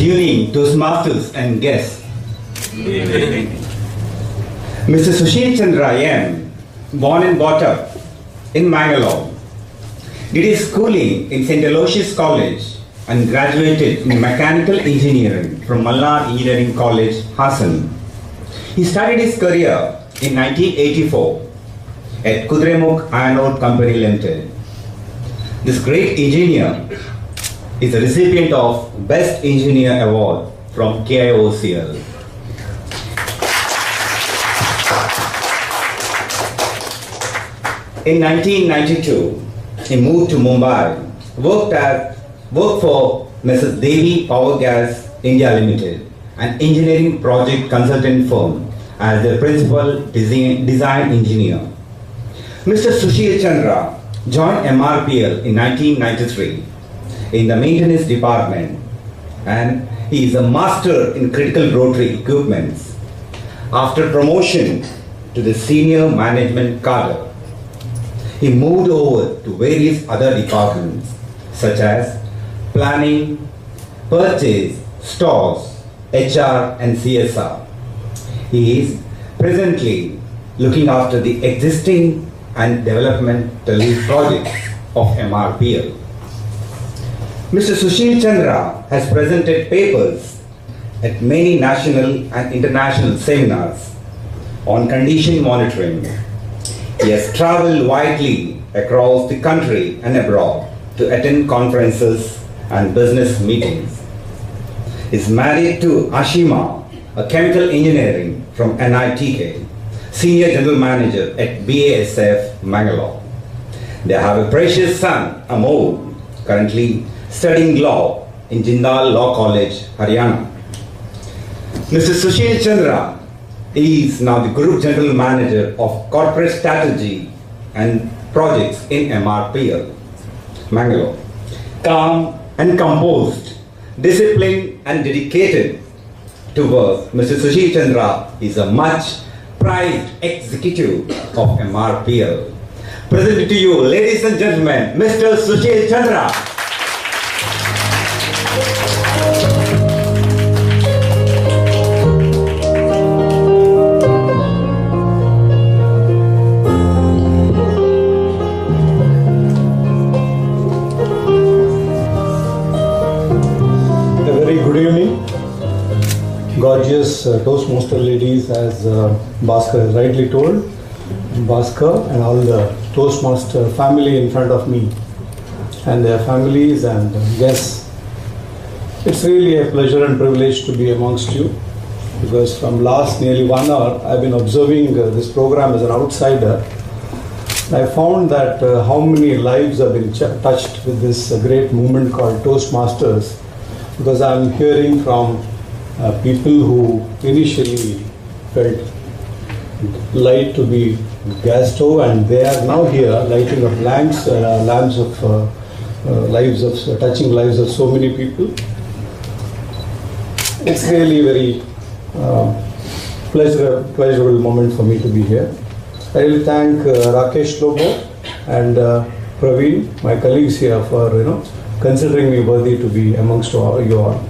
Good evening, Toastmasters and guests. Mr. Sushil Chandra M, born and brought up in Mangalore, did his schooling in St. Aloysius College and graduated in mechanical engineering from Malnar Engineering College, Hassan. He started his career in 1984 at Kudremukh Iron Ore Company Limited. This great engineer is the recipient of Best Engineer Award from KIOCL. In 1992, he moved to Mumbai, worked for Mrs. Devi Power Gas India Limited, an engineering project consultant firm, as the principal design engineer. Mr. Sushil Chandra joined MRPL in 1993 in the maintenance department, and he is a master in critical rotary equipments. After promotion to the senior management cadre, he moved over to various other departments such as planning, purchase, stores, HR and CSR. He is presently looking after the existing and developmental projects of MRPL. Mr. Sushil Chandra has presented papers at many national and international seminars on condition monitoring. He has traveled widely across the country and abroad to attend conferences and business meetings. He is married to Ashima, a chemical engineering from NITK, Senior General Manager at BASF, Mangalore. They have a precious son, Amol, currently studying law in Jindal Law College, Haryana. Mr. Sushil Chandra is now the Group General Manager of Corporate Strategy and Projects in MRPL, Mangalore. Calm and composed, disciplined and dedicated to work, Mr. Sushil Chandra is a much prized executive of MRPL. Presented to you, ladies and gentlemen, Mr. Sushil Chandra. Gorgeous Toastmaster ladies, as Bhaskar has rightly told, Bhaskar and all the Toastmaster family in front of me and their families and guests. It's really a pleasure and privilege to be amongst you, because from last nearly 1 hour I've been observing this program as an outsider. I found that how many lives have been touched with this great movement called Toastmasters, because I'm hearing from people who initially felt light to be gas stove, and they are now here lighting up lamps of touching lives of so many people. It's really very pleasurable moment for me to be here. I will thank Rakesh Lobo and Praveen, my colleagues here, for considering me worthy to be amongst you all.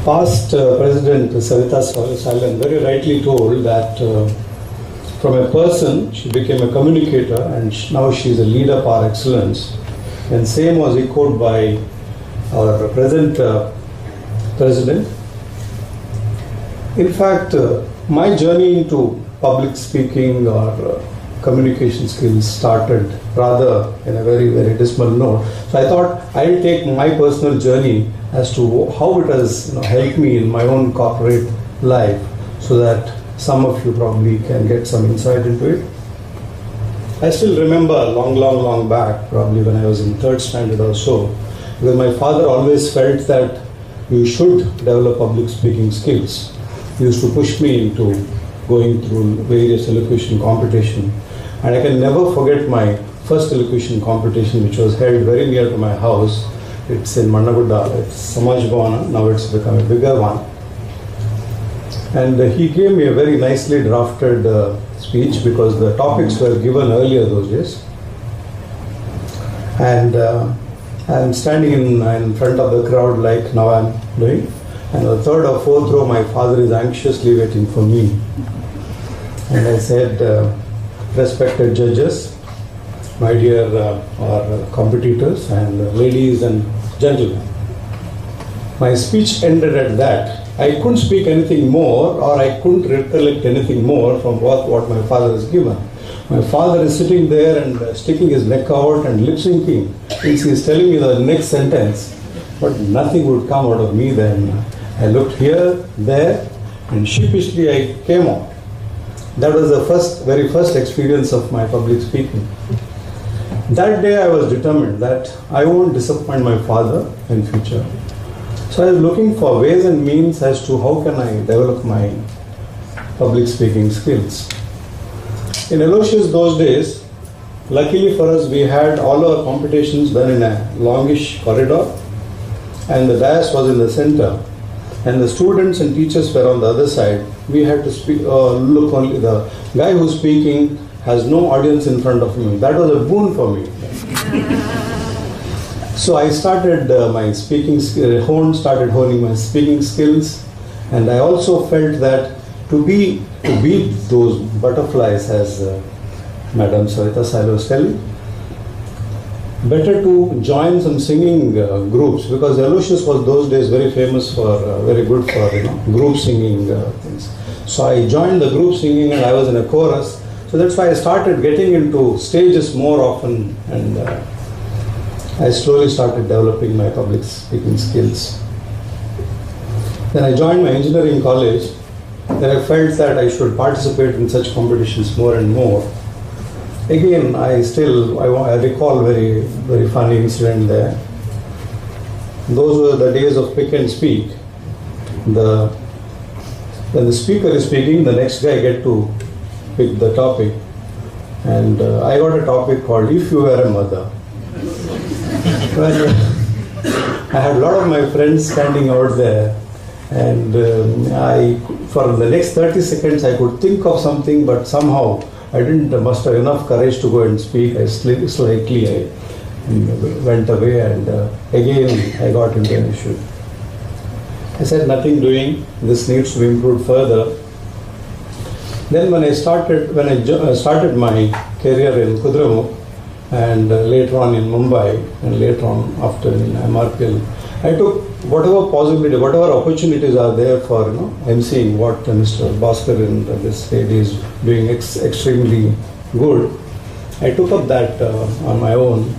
Past President Savita Salan very rightly told that from a person she became a communicator, and now she is a leader par excellence, and same was echoed by our present President. In fact, my journey into public speaking or communication skills started rather in a very, very dismal note. So I thought I'll take my personal journey as to how it has helped me in my own corporate life, so that some of you probably can get some insight into it. I still remember long back, probably when I was in 3rd standard or so, because my father always felt that you should develop public speaking skills. He used to push me into going through various elocution competition. And I can never forget my first elocution competition, which was held very near to my house. It's in Mannagudda, it's Samaj Bhavana, now it's become a bigger one. And he gave me a very nicely drafted speech, because the topics were given earlier those days. And I'm standing in front of the crowd like now I'm doing. And the third or fourth row, my father is anxiously waiting for me. And I said, respected judges, my dear our competitors and ladies and gentlemen. My speech ended at that. I couldn't speak anything more, or I couldn't recollect anything more from what my father has given. My father is sitting there and sticking his neck out and lip syncing. He's telling me the next sentence, but nothing would come out of me then. I looked here, there, and sheepishly I came out. That was the very first experience of my public speaking. That day I was determined that I won't disappoint my father in future. So I was looking for ways and means as to how can I develop my public speaking skills. In Aloysius those days, luckily for us, we had all our competitions done in a longish corridor, and the dais was in the center, and the students and teachers were on the other side. We had to speak, look only, the guy who's speaking has no audience in front of me. That was a boon for me. So I started my speaking, started honing my speaking skills, and I also felt that to beat those butterflies, as Madam Savita Sahil was telling, better to join some singing groups, because Aloysius was those days very famous for, very good for group singing things. So I joined the group singing and I was in a chorus. So that's why I started getting into stages more often, and I slowly started developing my public speaking skills. Then I joined my engineering college. Then I felt that I should participate in such competitions more and more. Again, I recall very funny incident there. Those were the days of pick and speak. When the speaker is speaking, the next guy get to pick the topic. And I got a topic called "If You Were a Mother." Well, I had a lot of my friends standing out there, and for the next 30 seconds I could think of something, but somehow I didn't muster enough courage to go and speak. I slightly went away, and again I got into an issue. I said, nothing doing, this needs to be improved further. Then when I started my career in Kudramukh, and later on in Mumbai, and later on after in MRPL, I took whatever opportunities are there for emceeing, what Mr. Bhaskar and this lady is doing extremely good. I took up that on my own,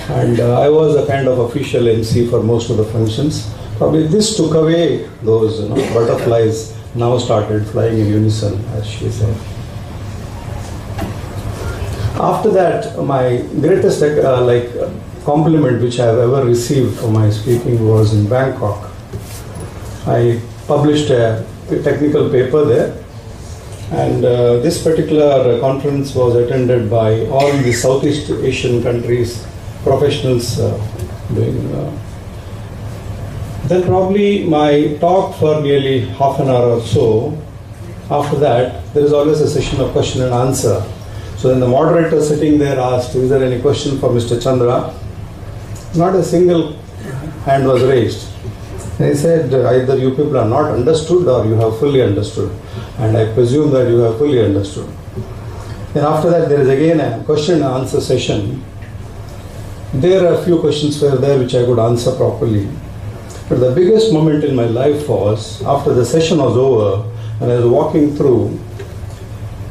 and I was a kind of official MC for most of the functions. Probably this took away those butterflies now started flying in unison, as she said. After that, my greatest compliment which I have ever received for my speaking was in Bangkok. I published a technical paper there, and this particular conference was attended by all the Southeast Asian countries, professionals doing. Then probably my talk for nearly half an hour or so. After that, there is always a session of question and answer. So then the moderator sitting there asked, is there any question for Mr. Chandra? Not a single hand was raised. And he said, either you people are not understood or you have fully understood. And I presume that you have fully understood. Then after that, there is again a question and answer session. There are a few questions were there which I could answer properly. But the biggest moment in my life was, after the session was over, and I was walking through,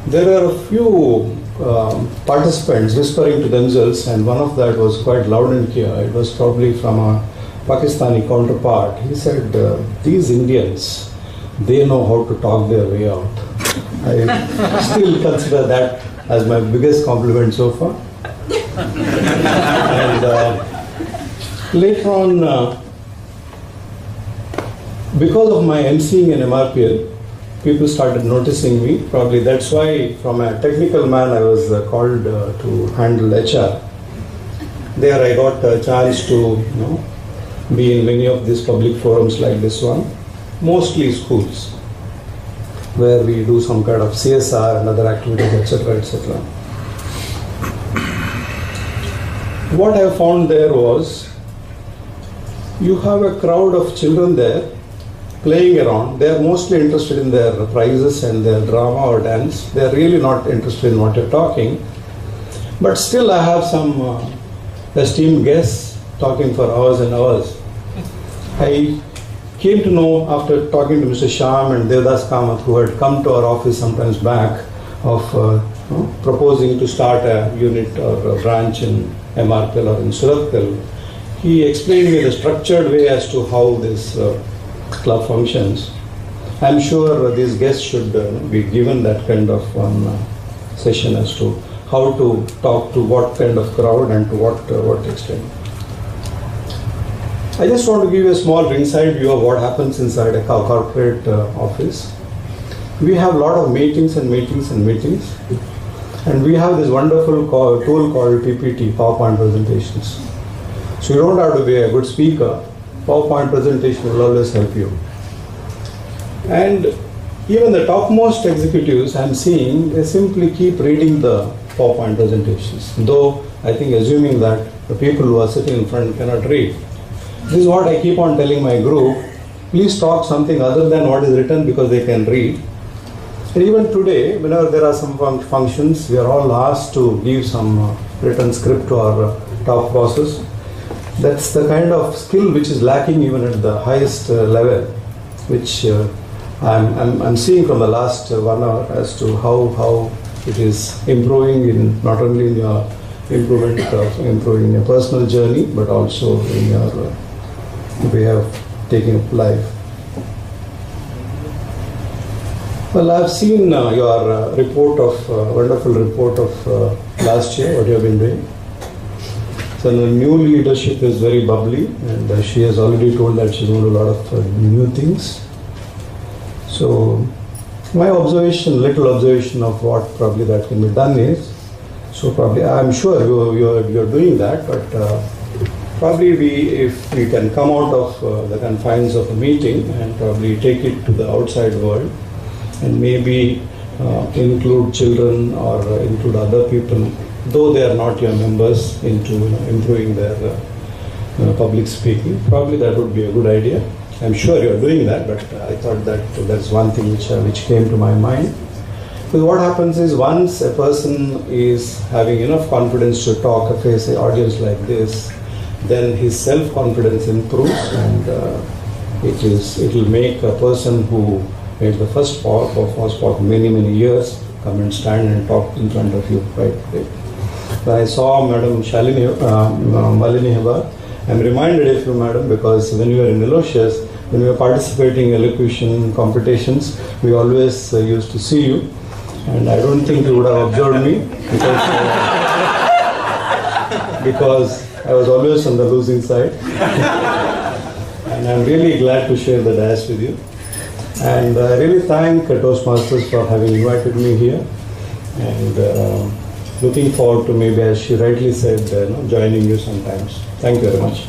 there were a few participants whispering to themselves, and one of that was quite loud and clear. It was probably from a Pakistani counterpart. He said, these Indians, they know how to talk their way out. I still consider that as my biggest compliment so far. And later on, because of my emceeing in MRPL, people started noticing me. Probably that's why, from a technical man, I was called to handle HR. There I got a chance to be in many of these public forums like this one, mostly schools, where we do some kind of CSR and other activities, etc., etc. What I found there was, you have a crowd of children there playing around. They are mostly interested in their prizes and their drama or dance. They are really not interested in what you're talking. But still I have some esteemed guests talking for hours and hours. I came to know after talking to Mr. Shyam and Devdas Kamath, who had come to our office sometimes back, of proposing to start a unit or a branch in MRPL or in Surathkal. He explained me the structured way as to how this club functions. I'm sure these guests should be given that kind of one session as to how to talk to what kind of crowd and to what extent. I just want to give you a small inside view of what happens inside a corporate office. We have a lot of meetings and meetings and meetings, and we have this wonderful tool called PPT, PowerPoint presentations. So you don't have to be a good speaker. PowerPoint presentation will always help you. And even the topmost executives I'm seeing, they simply keep reading the PowerPoint presentations, though I think assuming that the people who are sitting in front cannot read. This is what I keep on telling my group, please talk something other than what is written because they can read. And even today, whenever there are some functions, we are all asked to give some written script to our top bosses. That's the kind of skill which is lacking even at the highest level, which I'm seeing from the last 1 hour as to how it is improving in not only in your improving your personal journey, but also in your way of taking up life. Well, I've seen your report of wonderful report of last year, what you have been doing. So the new leadership is very bubbly, and she has already told that she's going to do a lot of new things. So my little observation of what probably that can be done is, so probably I'm sure you're doing that, but probably if we can come out of the confines of a meeting and probably take it to the outside world, and maybe include children or include other people, though they are not your members, into improving their public speaking. Probably that would be a good idea. I'm sure you're doing that, but I thought that that's one thing which came to my mind. Because what happens is once a person is having enough confidence to talk, face an audience like this, then his self-confidence improves, and it will make a person who made the first talk many years come and stand and talk in front of you. Right? When I saw Madam Malini Hebar, I'm reminded of you, Madam, because when we were in Aloysius, when we were participating in elocution competitions, we always used to see you, and I don't think you would have observed me because I was always on the losing side. And I'm really glad to share the dais with you. And I really thank Toastmasters for having invited me here, and looking forward to maybe, as she rightly said, joining you sometimes. Thank you very much.